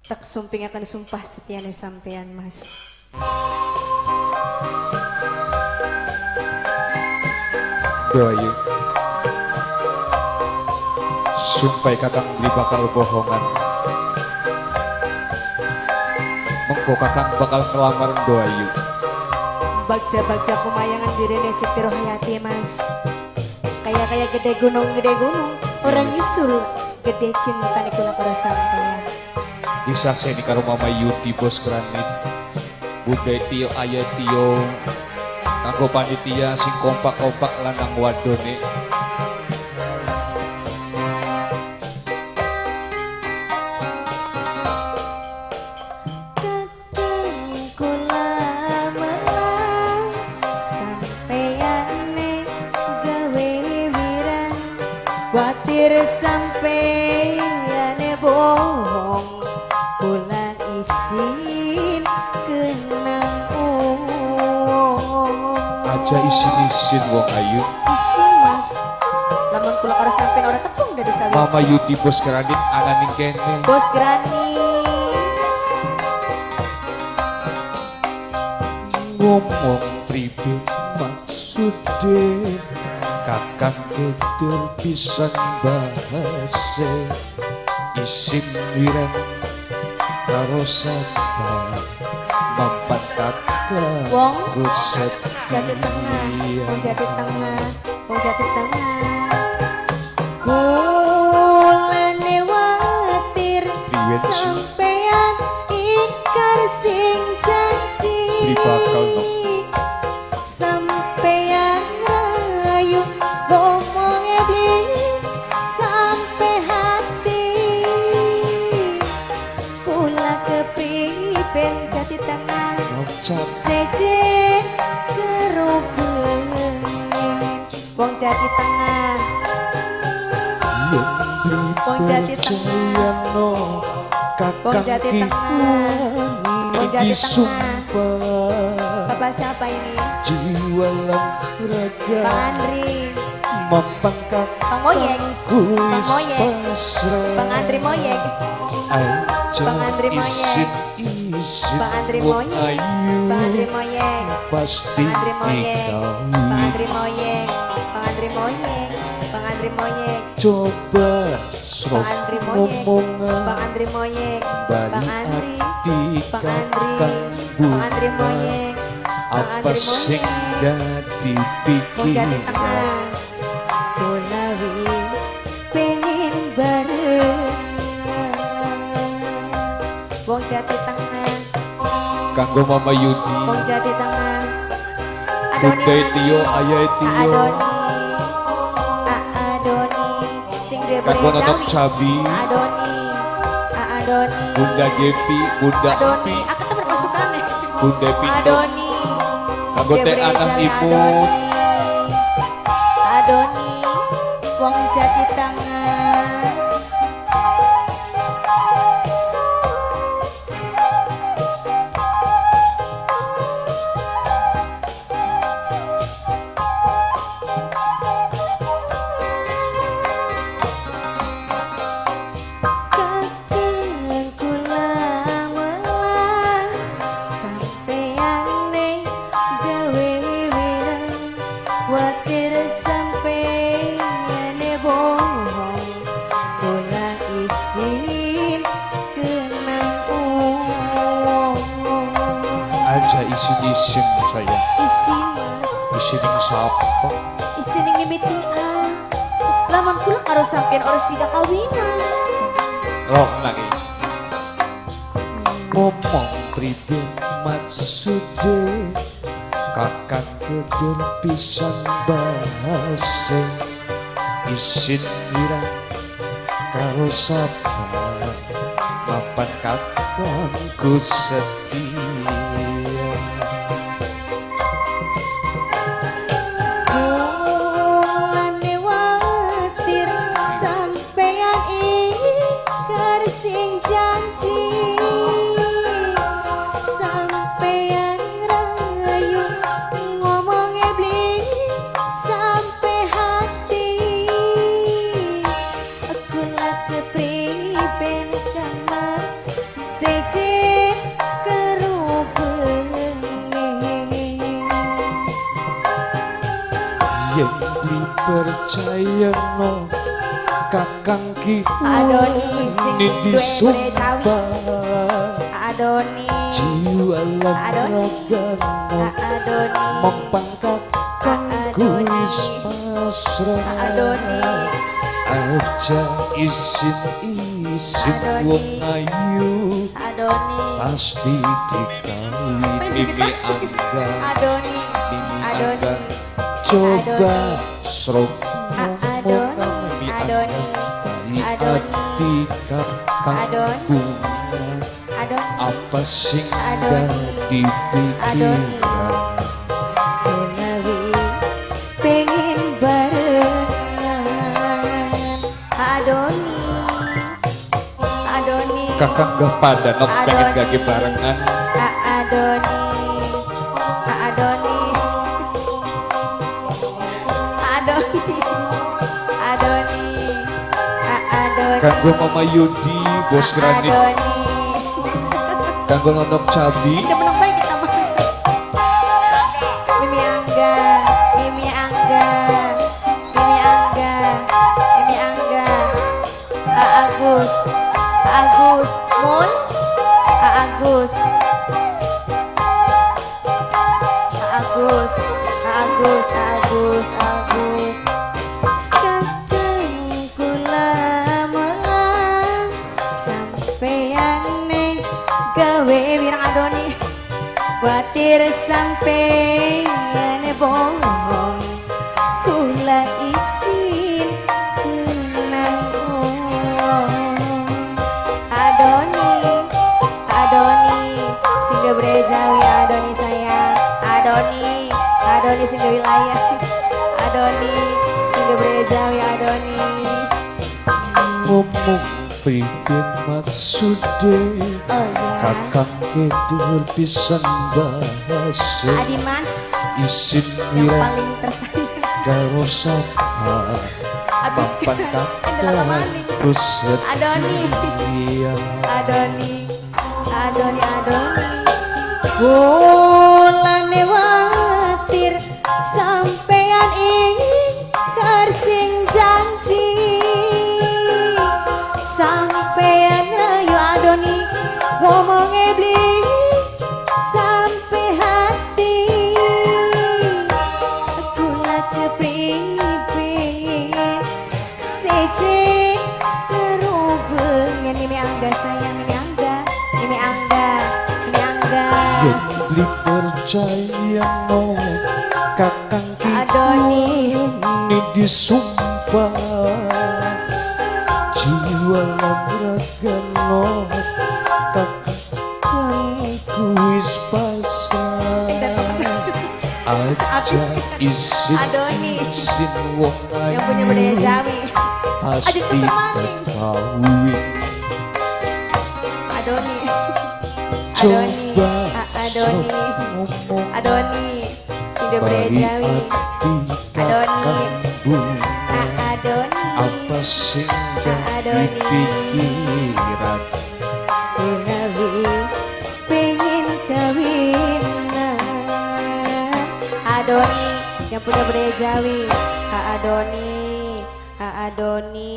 Tak sumping akan sumpah setiane sampean mas. Doayu sumpah kakang beli bakal bohongan. Mengko kakang bakal ngelamar Doayu. Bagja-bagja kumayangan direne Siti Rohayati mas. Kayak gede gunung orang nyusul gede cinta nih kula karo sampean. Disakseni karo Mama Yudi bos granit. Bunda Tio Ayah Tio kanggo panitia sing kompak-kompak lanang wadone. Watir sampeyane bohong kula isin kenang Aja isin-isin wong ayu. isin mas lamun kula karo sampean ora tepung dari sawit Mama Yudi bos granit ananing kene. bos Grani Ngomong pribadi maksude kakang kudur pisan bahase isin wirang karo sapa mampan kakang wong ruset jati tengah wong jati tengah wong jati tengah kula newatir Priwen sih? sampean ingkar sing janji Beri bakal dong. sampean rayu ngomong ebli sampai hati kula kepriben jati tengah ngocap seje kerubengen wong jati tengah Wong jati tengah. Wong jati tengah. Wong jati tengah. Bapak siapa ini? Jiwa raga Bang Andri mampang Bang Moyek Bang Moyek Bang Andri Moyek Bang Andri Moyek Bang Andri Moyek Bang Andri Moyek pasti Bang Andri Moyek Bang dikawin. Andri Moyek Bang Andri Moyek Bang Andri Moyek Coba Bang sok Andri Moyek Bang ngomongan Andri Moyek balik Bang Andri di Bang Andri kakang Bang Andri buka. Moyek Bang Apa Andri sing Moyek Wong jati dipikir tengah kula wis pengen bareng wong jati tengah kanggo Mama Yudi wong jati tengah Bunda Tio Ayah Tio Adoni sing duwe kanggo bule nonton cawi cabi Adoni Bunda Gepi Bunda Adoni Api aku temen pasukannya Bunda Pindo Adoni kanggo teh anak ibu Adoni wong jati tengah kakang kula melah sampeyan gawe wirang watir sampeyan bohong kula isin kenang aja isin-isin saya isin mas isin yang sapa isin ngimiti laman kula karo sampeyan ora sida kawinan roh nangis ngomong pribadi maksude kakang kudur pisan bahase isin wirang karo sapa mapan kakangku setia. kula newatir sampeyan ingkar sing janji sampeyan rayu ngomong ebli sampai hati kula kepriben kan mas seje kerubeng Yen dipercaya no kakang ki Adoni sing ni duwe cawi disumpah Adoni jiwa lan Adoni. ragana Adoni mempan kakangku Adoni. wis pasrah Adoni. aja isin Adoni. wong ayu Adoni pasti dikawin mimi angga Adoni mimi Adoni. angga coba serok Adoni. mimi Adoni. angga baik Adoni. hati kakangku Adoni apa sing Adoni. dipikiran Kena wis pengen barengan Adoni Adoni kakang gak pada nok pengen Adoni. gage barengan Adoni Adoni Adoni Adoni Adoni kanggo mama Yudi bos granit Adoni kanggo nonton cabi Kita menang baik kita mah Mimi Angga Mimi Angga Mimi Angga Mimi Angga Agus Agus Mun Agus Agus Agus Agus Agus kakang kula melang sampeyan gawe wirang Adoni watir sampeyan bohong kula isin tenang Adoni Adoni sing gebre jawi Adoni sayang Adoni Adoni sing ge wilayah Adoni sing gebre jawi Adoni ngomong pripun maksude oh ya kakang kidul pisan bahasa Adi Mas isin yang wirang paling tersayang karo sapa abis papan adalah maling ruset Adoni iya Adoni Adoni Adoni Kulane watir sampean ingkar sing janji sampean rayu Adoni ngomong iblis sampai hati kula kepripin seje kerubengan Mimi Angga sayang Mimi Angga Mimi Angga Mimi Angga yen dipercaya no kakang Adoni ini disumpah jiwa lan ragana kakangku wis pasrah aja isin Adoni. isin wong yang punya budaya ayu Jawi pasti Aja tuker maning. kawin Adoni Adoni coba Adoni ngomong Adoni sing budaya baik Jawi hati Adoni. kakangku Adoni apa sing Adoni. dipikiran kula wis pengen kawinan Adoni yang punya budaya Jawi Kak Adoni Kak Adoni